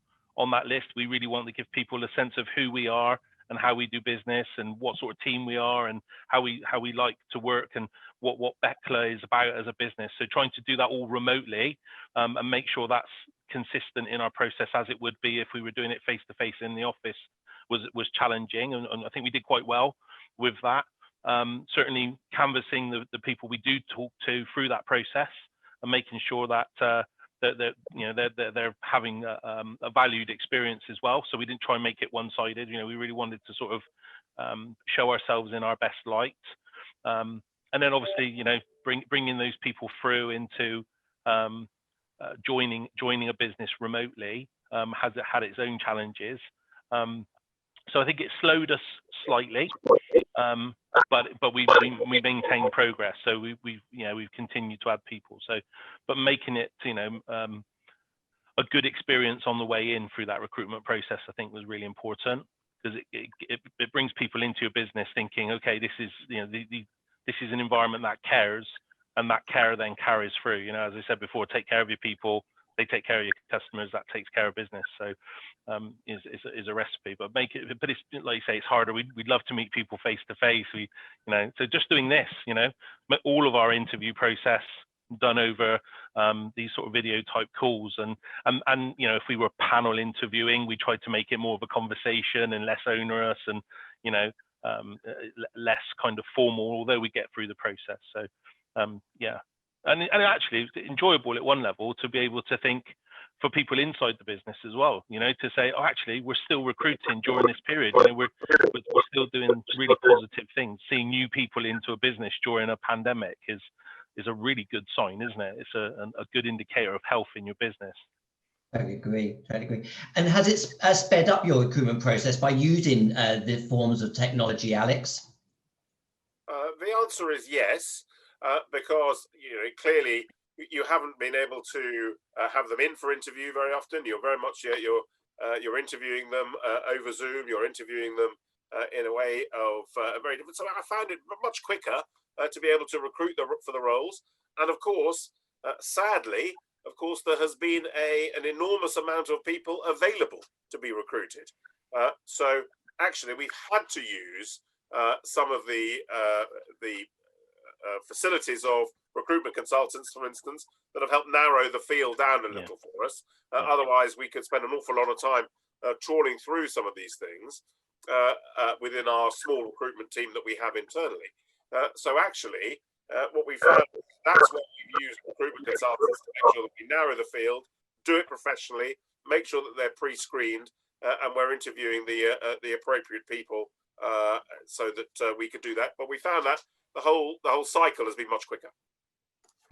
that list. We really want to give people a sense of who we are and how we do business and what sort of team we are and how we like to work and what Bechtle is about as a business. So trying to do that all remotely and make sure that's consistent in our process as it would be if we were doing it face to face in the office was challenging, and I think we did quite well with that. Certainly canvassing the people we do talk to through that process and making sure that they're having a valued experience as well. So we didn't try and make it one-sided. We really wanted to sort of show ourselves in our best light, and then obviously bringing those people through into joining a business remotely has had its own challenges. So I think it slowed us slightly, but we maintained progress. So we've continued to add people. So, but making it a good experience on the way in through that recruitment process, I think was really important, because it brings people into your business thinking, okay, this is this is an environment that cares, and that care then carries through. As I said before, take care of your people, they take care of your customers, that takes care of business. So is a recipe, but it's like you say, it's harder. We'd love to meet people face to face. So just doing this, all of our interview process done over these sort of video type calls, and if we were panel interviewing, we tried to make it more of a conversation and less onerous and less kind of formal, although we get through the process. So yeah. And actually it's enjoyable at one level to be able to think for people inside the business as well, to say, oh, actually, we're still recruiting during this period. We're still doing really positive things. Seeing new people into a business during a pandemic is a really good sign, isn't it? It's a good indicator of health in your business. Totally agree. And has it sped up your recruitment process by using the forms of technology, Alex? The answer is yes. Because clearly you haven't been able to have them in for interview very often. You're very much you're interviewing them over Zoom. You're interviewing them in a way of very different. So I found it much quicker to be able to recruit for the roles. And of course, sadly, there has been an enormous amount of people available to be recruited. So actually, we've had to use some of the facilities of recruitment consultants, for instance, that have helped narrow the field down a little for us. Otherwise, we could spend an awful lot of time trawling through some of these things within our small recruitment team that we have internally. So actually, what we found, that's what we've used recruitment consultants to make sure that we narrow the field, do it professionally, make sure that they're pre-screened, and we're interviewing the appropriate people so that we could do that. But we found that the whole cycle has been much quicker.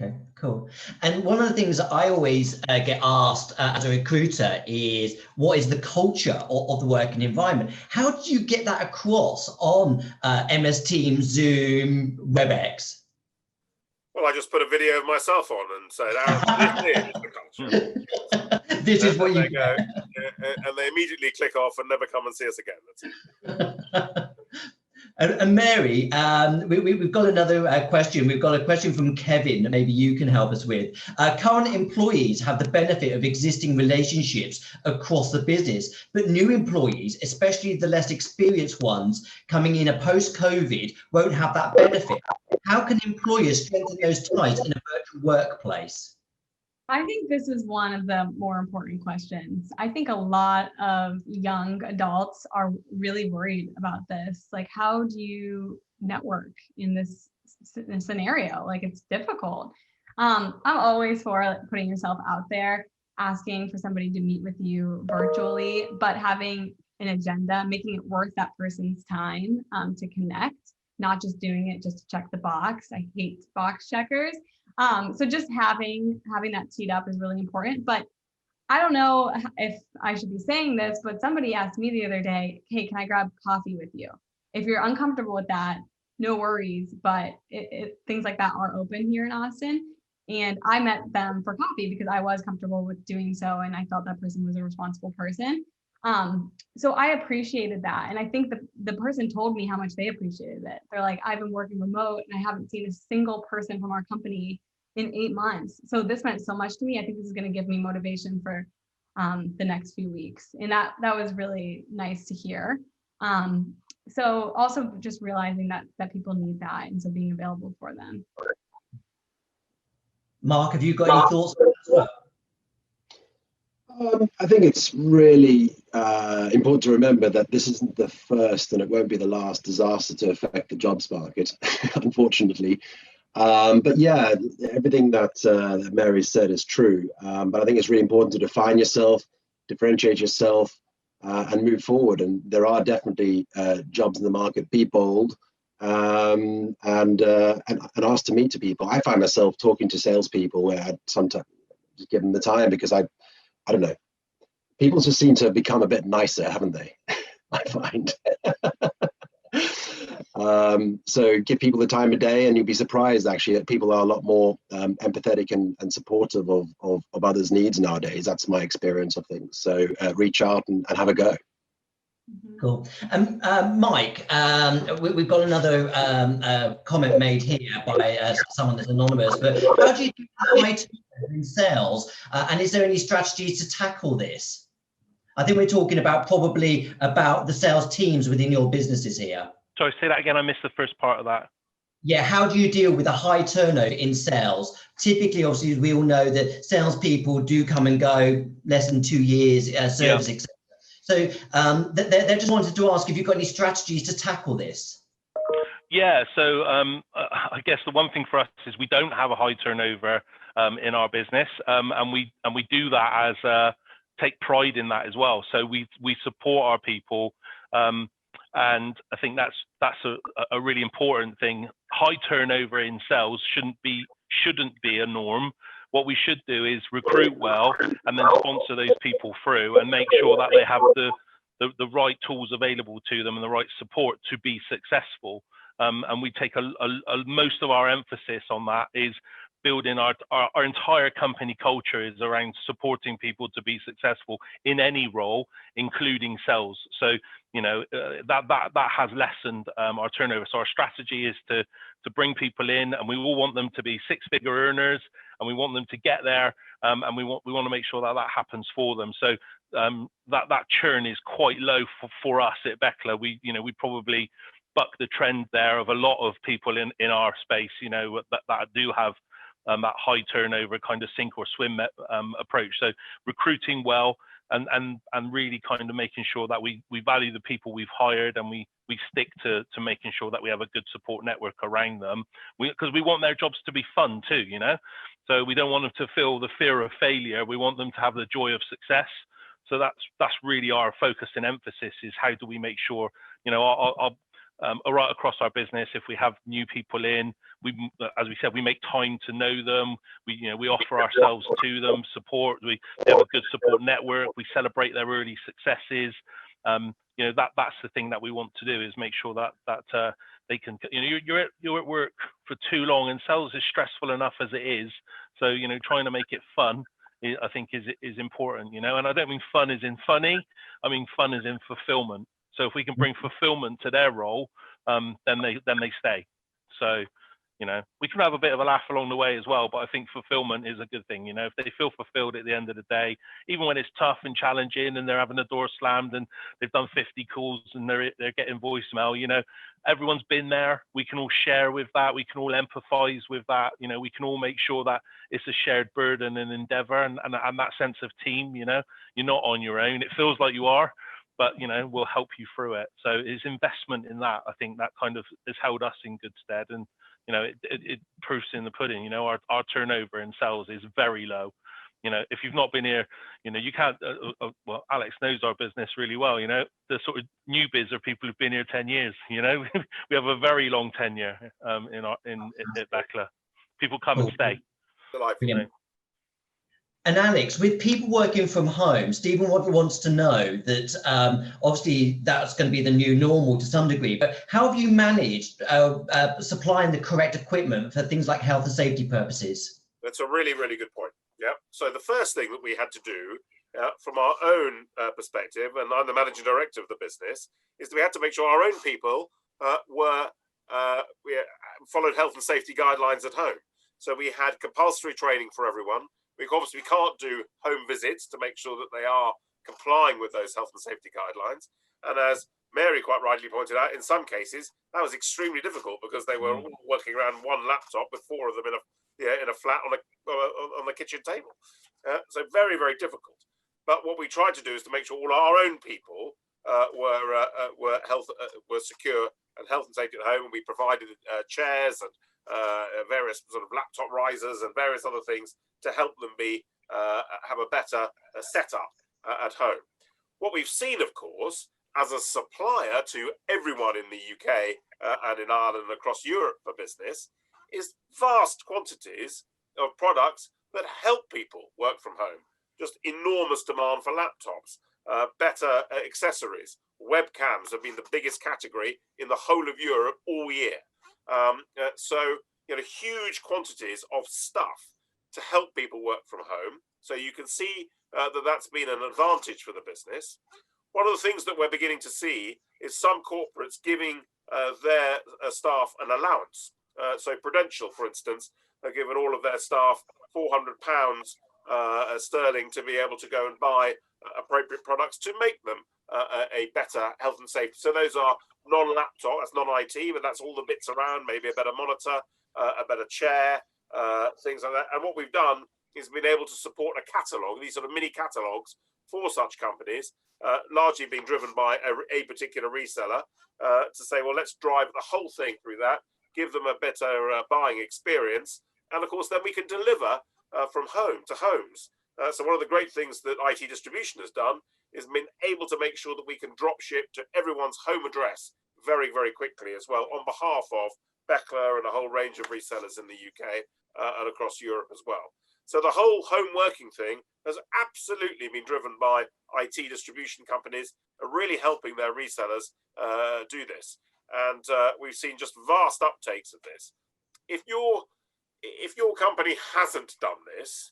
Okay, cool. And one of the things that I always get asked as a recruiter is, what is the culture of the working environment? How do you get that across on MS Teams, Zoom, WebEx? Well, I just put a video of myself on and said, this is the culture. This is what you go, and they immediately click off and never come and see us again. That's it. And Mary, we've got another question. We've got a question from Kevin that maybe you can help us with. Current employees have the benefit of existing relationships across the business, but new employees, especially the less experienced ones coming in a post-COVID, won't have that benefit. How can employers strengthen those ties in a virtual workplace? I think this is one of the more important questions. I think a lot of young adults are really worried about this. Like, how do you network in this scenario? Like, it's difficult. I'm always for putting yourself out there, asking for somebody to meet with you virtually, but having an agenda, making it worth that person's time to connect, not just doing it just to check the box. I hate box checkers. So just having that teed up is really important. But I don't know if I should be saying this, but somebody asked me the other day, hey, can I grab coffee with you? If you're uncomfortable with that, no worries. But things like that are open here in Austin. And I met them for coffee because I was comfortable with doing so. And I felt that person was a responsible person. So I appreciated that. And I think the person told me how much they appreciated it. They're like, I've been working remote and I haven't seen a single person from our company in 8 months. So this meant so much to me. I think this is going to give me motivation for the next few weeks. And that was really nice to hear. So also just realizing that people need that. And so being available for them. Mark, have you got any thoughts on that as well? I think it's really important to remember that this isn't the first and it won't be the last disaster to affect the jobs market, unfortunately. But yeah, everything that Mary said is true. But I think it's really important to define yourself, differentiate yourself, and move forward. And there are definitely jobs in the market. Be bold and ask to meet to people. I find myself talking to salespeople where I sometimes just give them the time because I don't know. People just seem to have become a bit nicer, haven't they? I find. So give people the time of day, and you'll be surprised actually that people are a lot more empathetic and supportive of others' needs nowadays. That's my experience of things. So reach out and have a go. Cool. Mike, we've got another comment made here by someone that's anonymous, but how do you do high turnover in sales? And is there any strategies to tackle this? I think we're talking about probably about the sales teams within your businesses here. Sorry, say that again. I missed the first part of that. Yeah, how do you deal with a high turnover in sales? Typically, obviously, we all know that salespeople do come and go less than 2 years, service, etc. So they just wanted to ask if you've got any strategies to tackle this. Yeah, so I guess the one thing for us is we don't have a high turnover in our business, and we do that as take pride in that as well. So we support our people, and I think that's a really important thing. High turnover in sales shouldn't be a norm. What we should do is recruit well and then sponsor those people through and make sure that they have the right tools available to them and the right support to be successful. And we take most of our emphasis on that is building our entire company culture is around supporting people to be successful in any role, including sales. So, you know, that has lessened our turnover. So our strategy is to bring people in, and we all want them to be six-figure earners, and we want them to get there, and we want to make sure that happens for them. So that churn is quite low for us at Bechtle. We probably buck the trend there of a lot of people in our space, you know, that do have that high turnover kind of sink or swim approach. So recruiting well and really kind of making sure that we value the people we've hired, and we stick to making sure that we have a good support network around them, because we want their jobs to be fun too, you know. So we don't want them to feel the fear of failure. We want them to have the joy of success. So that's really our focus and emphasis, is how do we make sure, you know, right across our business, if we have new people in, as we said, we make time to know them. We offer ourselves to them, support. We have a good support network. We celebrate their early successes. You know, that's the thing that we want to do, is make sure that they can, you know, you're at work for too long, and sales is stressful enough as it is. So, you know, trying to make it fun, I think is important, you know. And I don't mean fun as in funny, I mean fun as in fulfillment. So if we can bring fulfillment to their role, then they stay. So, you know, we can have a bit of a laugh along the way as well, but I think fulfillment is a good thing. You know, if they feel fulfilled at the end of the day, even when it's tough and challenging and they're having the door slammed and they've done 50 calls and they're getting voicemail, you know, everyone's been there. We can all share with that. We can all empathize with that. You know, we can all make sure that it's a shared burden and endeavor, and that sense of team. You know, you're not on your own. It feels like you are, but, you know, we'll help you through it. So it's investment in that. I think that kind of has held us in good stead. And, you know, it proofs in the pudding. You know, our turnover in sales is very low. You know, if you've not been here, you know, you can't, well, Alex knows our business really well. You know, the sort of newbies are people who've been here 10 years, you know. We have a very long tenure at Bechtle. People come and stay. You know. And Alex, with people working from home, Stephen wants to know that obviously that's going to be the new normal to some degree, but how have you managed supplying the correct equipment for things like health and safety purposes? That's a really, really good point. Yeah. So the first thing that we had to do from our own perspective, and I'm the managing director of the business, is that we had to make sure our own people we followed health and safety guidelines at home. So we had compulsory training for everyone. We obviously can't do home visits to make sure that they are complying with those health and safety guidelines. And as Mary quite rightly pointed out, in some cases, that was extremely difficult because they were all working around one laptop with four of them in a flat on the kitchen table. So very, very difficult. But what we tried to do is to make sure all our own people were secure and health and safety at home. And we provided chairs and various sort of laptop risers and various other things to help them have a better setup at home. What we've seen, of course, as a supplier to everyone in the UK and in Ireland and across Europe for business, is vast quantities of products that help people work from home. Just enormous demand for laptops, better accessories. Webcams have been the biggest category in the whole of Europe all year. So, you know, huge quantities of stuff to help people work from home. So you can see that's been an advantage for the business. One of the things that we're beginning to see is some corporates giving their staff an allowance. So Prudential, for instance, are giving all of their staff £400 sterling to be able to go and buy appropriate products to make them a better health and safety. So those are non-laptop, that's non-IT, but that's all the bits around, maybe a better monitor, a better chair, things like that. And what we've done is been able to support a catalogue, these sort of mini catalogues for such companies, largely being driven by a particular reseller, to say, well, let's drive the whole thing through that, give them a better buying experience. And of course, then we can deliver from home to homes. So one of the great things that IT distribution has done is been able to make sure that we can drop ship to everyone's home address very, very quickly as well, on behalf of Bechtle and a whole range of resellers in the UK and across Europe as well. So the whole home working thing has absolutely been driven by IT distribution companies really helping their resellers do this. And we've seen just vast uptakes of this. If your company hasn't done this,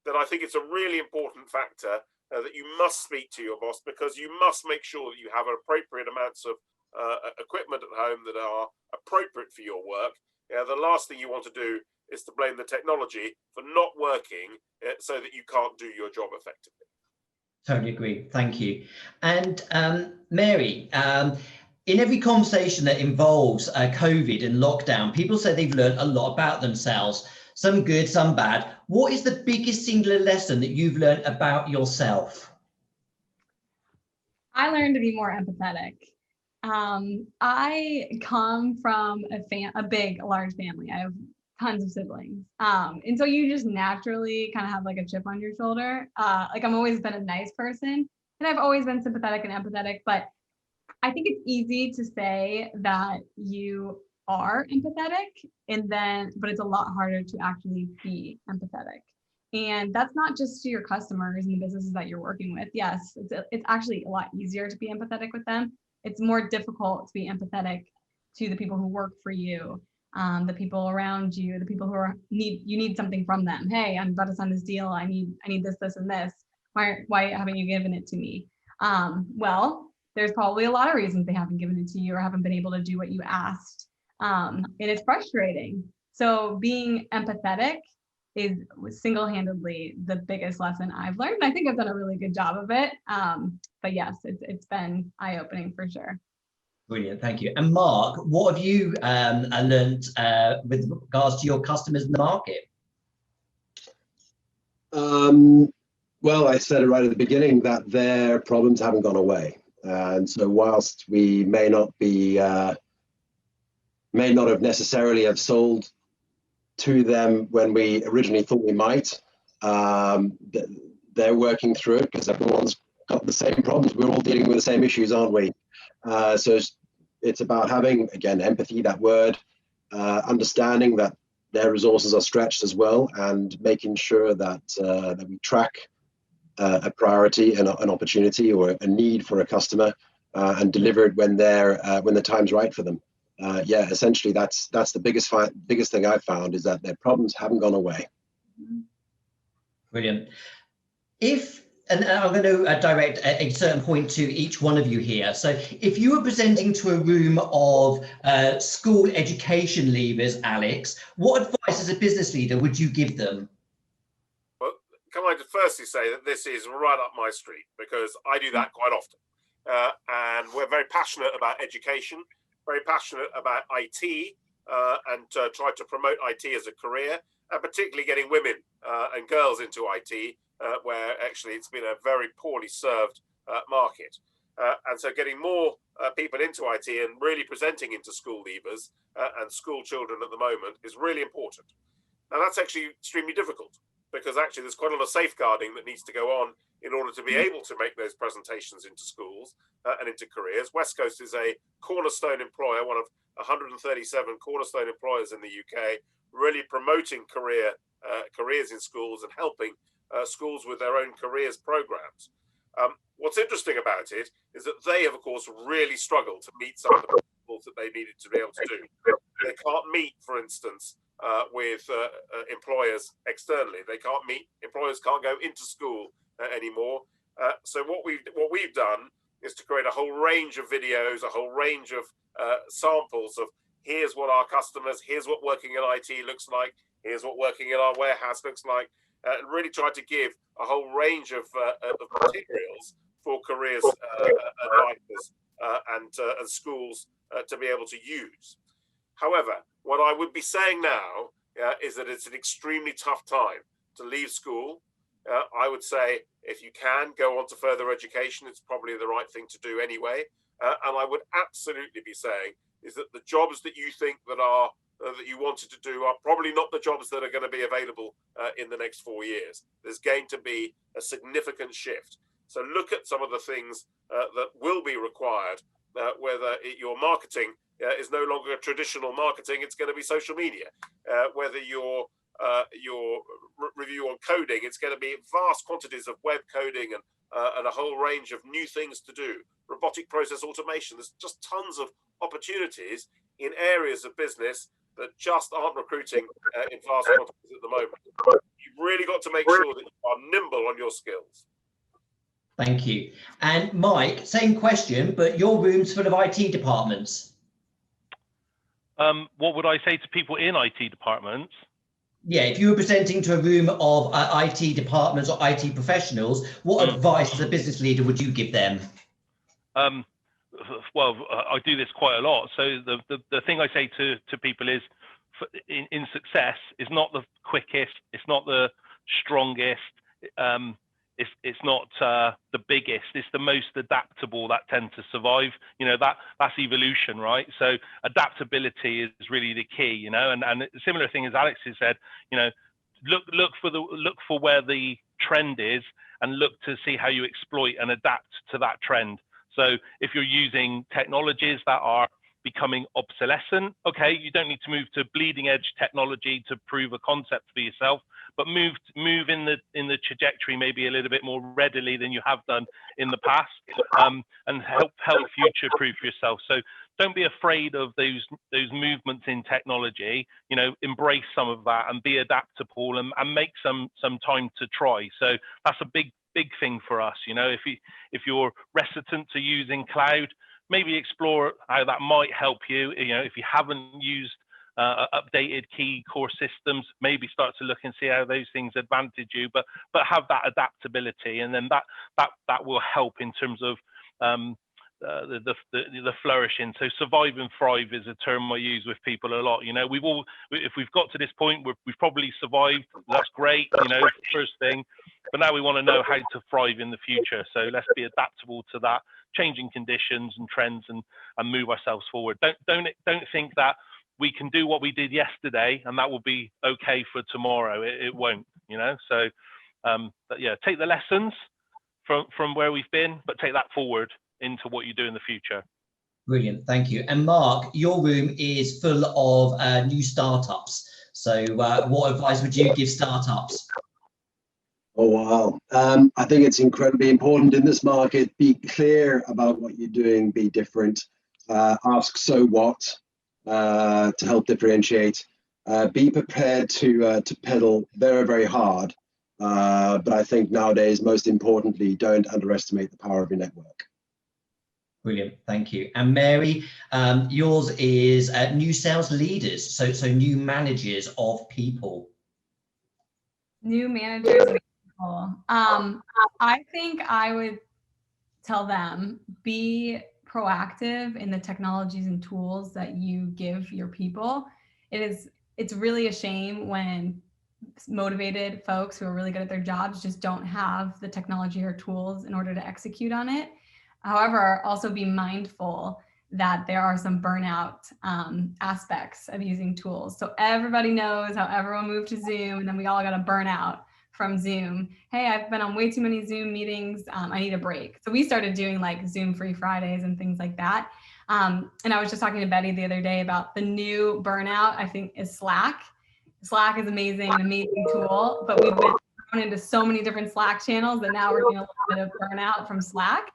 then I think it's a really important factor that you must speak to your boss, because you must make sure that you have appropriate amounts of equipment at home that are appropriate for your work. The last thing you want to do is to blame the technology for not working so that you can't do your job effectively. Totally agree. Thank you. And Mary, in every conversation that involves COVID and lockdown, people say they've learned a lot about themselves, some good, some bad. What is the biggest singular lesson that you've learned about yourself? I learned to be more empathetic. I come from a large family. I have tons of siblings. And so you just naturally kind of have like a chip on your shoulder. Like I've always been a nice person and I've always been sympathetic and empathetic, but I think it's easy to say that you are empathetic but it's a lot harder to actually be empathetic. And that's not just to your customers and the businesses that you're working with. Yes, it's actually a lot easier to be empathetic with them. It's more difficult to be empathetic to the people who work for you, the people around you, the people who need something from them. Hey, I'm about to sign this deal. I need this, this, and this. Why haven't you given it to me? Well, there's probably a lot of reasons they haven't given it to you or haven't been able to do what you asked. And it's frustrating. So being empathetic is single-handedly the biggest lesson I've learned. And I think I've done a really good job of it. But yes, it's been eye-opening for sure. Brilliant, thank you. And Mark, what have you learned with regards to your customers in the market? Well, I said it right at the beginning that their problems haven't gone away. And so whilst we may not have necessarily have sold to them when we originally thought we might, they're working through it because everyone's got the same problems. We're all dealing with the same issues, aren't we? So it's about having, again, empathy, that word, understanding that their resources are stretched as well, and making sure that that we track a priority and an opportunity or a need for a customer and deliver it when the time's right for them. Yeah, essentially that's the biggest thing I've found is that their problems haven't gone away. Brilliant. And I'm going to direct a certain point to each one of you here. So if you were presenting to a room of school education leavers, Alex, what advice as a business leader would you give them? Well, can I firstly say that this is right up my street because I do that quite often. And we're very passionate about education, very passionate about IT, and try to promote IT as a career, and particularly getting women and girls into IT, where actually it's been a very poorly served market. And so getting more people into IT and really presenting into school leavers and school children at the moment is really important. Now that's actually extremely difficult because actually there's quite a lot of safeguarding that needs to go on in order to be able to make those presentations into schools and into careers. Westcoast is a cornerstone employer, one of 137 cornerstone employers in the UK, really promoting careers in schools and helping schools with their own careers programs. What's interesting about it is that they have, of course, really struggled to meet some of the principles that they needed to be able to do. They can't meet, for instance, with employers externally. Employers can't go into school anymore. So what we've done is to create a whole range of videos, a whole range of samples of here's what our customers, here's what working in IT looks like, here's what working in our warehouse looks like, and really try to give a whole range of materials for careers advisors and schools to be able to use. However, what I would be saying now is that it's an extremely tough time to leave school. I would say if you can go on to further education, it's probably the right thing to do anyway. And I would absolutely be saying is that the jobs that you think that you wanted to do are probably not the jobs that are going to be available in the next 4 years. There's going to be a significant shift. So look at some of the things that will be required, whether your marketing is no longer traditional marketing, it's going to be social media. Whether your review on coding, it's going to be vast quantities of web coding and a whole range of new things to do. Robotic process automation, there's just tons of opportunities in areas of business that just aren't recruiting in vast quantities at the moment. You've really got to make sure that you are nimble on your skills. Thank you. And Mike, same question, but your room's full of IT departments. What would I say to people in IT departments? Yeah, if you were presenting to a room of IT departments or IT professionals, what advice as a business leader would you give them? Well, I do this quite a lot. So the thing I say to people is, in success, is not the quickest, it's not the strongest, it's not the biggest, it's the most adaptable that tend to survive. You know, that's evolution, right? So adaptability is really the key, you know, and a similar thing as Alex has said, you know, look for where the trend is and look to see how you exploit and adapt to that trend. So if you're using technologies that are becoming obsolescent, okay, you don't need to move to bleeding edge technology to prove a concept for yourself, but move in the trajectory maybe a little bit more readily than you have done in the past, and help future proof yourself. So don't be afraid of those movements in technology. You know, embrace some of that and be adaptable and make some time to try. So that's a big thing for us. You know, if you're reticent to using cloud, maybe explore how that might help you. You know, if you haven't used updated key core systems, maybe start to look and see how those things advantage you, but have that adaptability, and then that will help in terms of the flourishing. So survive and thrive is a term I use with people a lot. You know, if we've got to this point, we've probably survived. That's great, you know, first thing. But now we want to know how to thrive in the future. So let's be adaptable to that changing conditions and trends and move ourselves forward. Don't think that we can do what we did yesterday and that will be okay for tomorrow. It won't, you know. So but yeah, take the lessons from where we've been, but take that forward into what you do in the future. Brilliant, thank you. And Mark, your room is full of new startups. So what advice would you give startups? Oh, wow. I think it's incredibly important in this market. Be clear about what you're doing, be different, ask so what to help differentiate, be prepared to pedal very, very hard. But I think nowadays, most importantly, don't underestimate the power of your network. Brilliant, thank you. And Mary, yours is new sales leaders, so new managers of people. New managers of people. I think I would tell them, be proactive in the technologies and tools that you give your people. It's really a shame when motivated folks who are really good at their jobs just don't have the technology or tools in order to execute on it. However, also be mindful that there are some burnout aspects of using tools. So everybody knows how everyone moved to Zoom and then we all got a burnout from Zoom. Hey, I've been on way too many Zoom meetings. I need a break. So we started doing like Zoom free Fridays and things like that. And I was just talking to Betty the other day about the new burnout, I think, is Slack. Slack is amazing, an amazing tool, but we've been thrown into so many different Slack channels that now we're doing a little bit of burnout from Slack.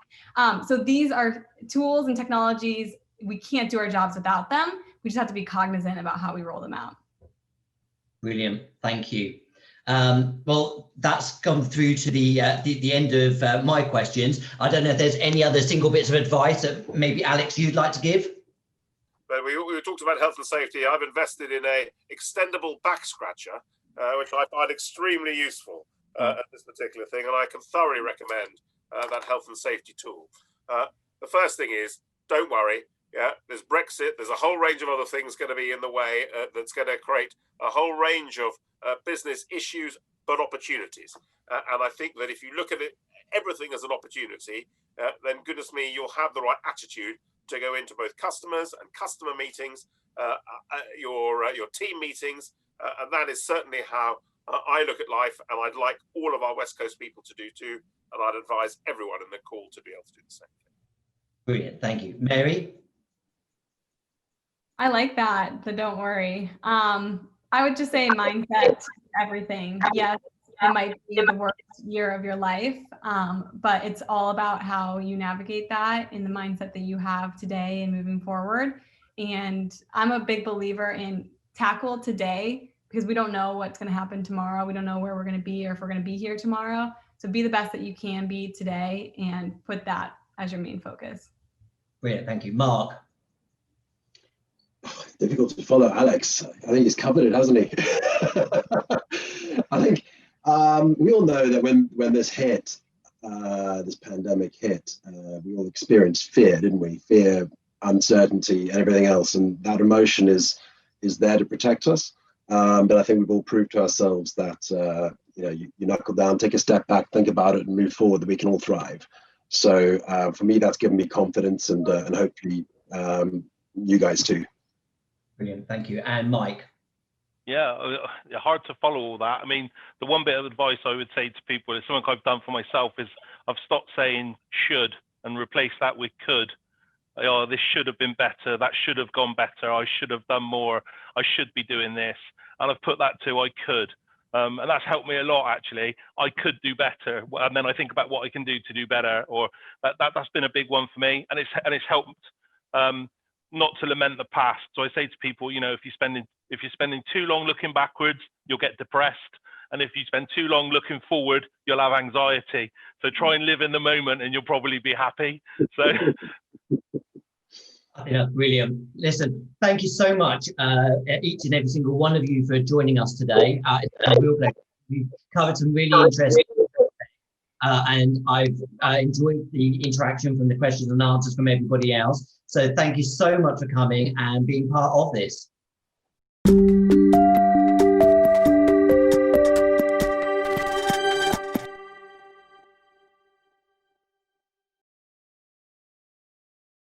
So these are tools and technologies. We can't do our jobs without them. We just have to be cognizant about how we roll them out. Brilliant, thank you. Well, that's come through to the end of my questions. I don't know if there's any other single bits of advice that maybe Alex you'd like to give. But we talked about health and safety. I've invested in a extendable back scratcher, which I find extremely useful at this particular thing, and I can thoroughly recommend that health and safety tool. The first thing is, don't worry. Yeah, there's Brexit. There's a whole range of other things going to be in the way that's going to create a whole range of business issues, but opportunities. And I think that if you look at it, everything as an opportunity, then goodness me, you'll have the right attitude to go into both customers and customer meetings, your team meetings, and that is certainly how I look at life. And I'd like all of our Westcoast people to do too, and I'd advise everyone in the call to be able to do the same thing. Brilliant, thank you. Mary? I like that, the don't worry. I would just say mindset, everything. Yes, it might be the worst year of your life, but it's all about how you navigate that in the mindset that you have today and moving forward. And I'm a big believer in tackle today because we don't know what's going to happen tomorrow. We don't know where we're going to be or if we're going to be here tomorrow. So be the best that you can be today and put that as your main focus. Brilliant, thank you. Mark? Difficult to follow Alex. I think he's covered it, hasn't he? I think we all know that when this hit, this pandemic hit, we all experienced fear, didn't we? Fear, uncertainty, and everything else. And that emotion is there to protect us. But I think we've all proved to ourselves that you knuckle down, take a step back, think about it, and move forward, that we can all thrive. So for me, that's given me confidence, and hopefully you guys too. Brilliant, thank you. And Mike? Yeah, hard to follow all that. I mean, the one bit of advice I would say to people is something I've done for myself is I've stopped saying should and replaced that with could. Oh, this should have been better. That should have gone better. I should have done more. I should be doing this. And I've put that to I could. And that's helped me a lot, actually. I could do better. And then I think about what I can do to do better. Or that's been a big one for me. And it's helped not to lament the past. So I say to people, you know, if you're spending too long looking backwards, you'll get depressed. And if you spend too long looking forward, you'll have anxiety. So try and live in the moment and you'll probably be happy. So I think that's brilliant. Listen, thank you so much, each and every single one of you, for joining us today. It's been a real pleasure. We've covered some really interesting and I've enjoyed the interaction from the questions and answers from everybody else. So thank you so much for coming and being part of this.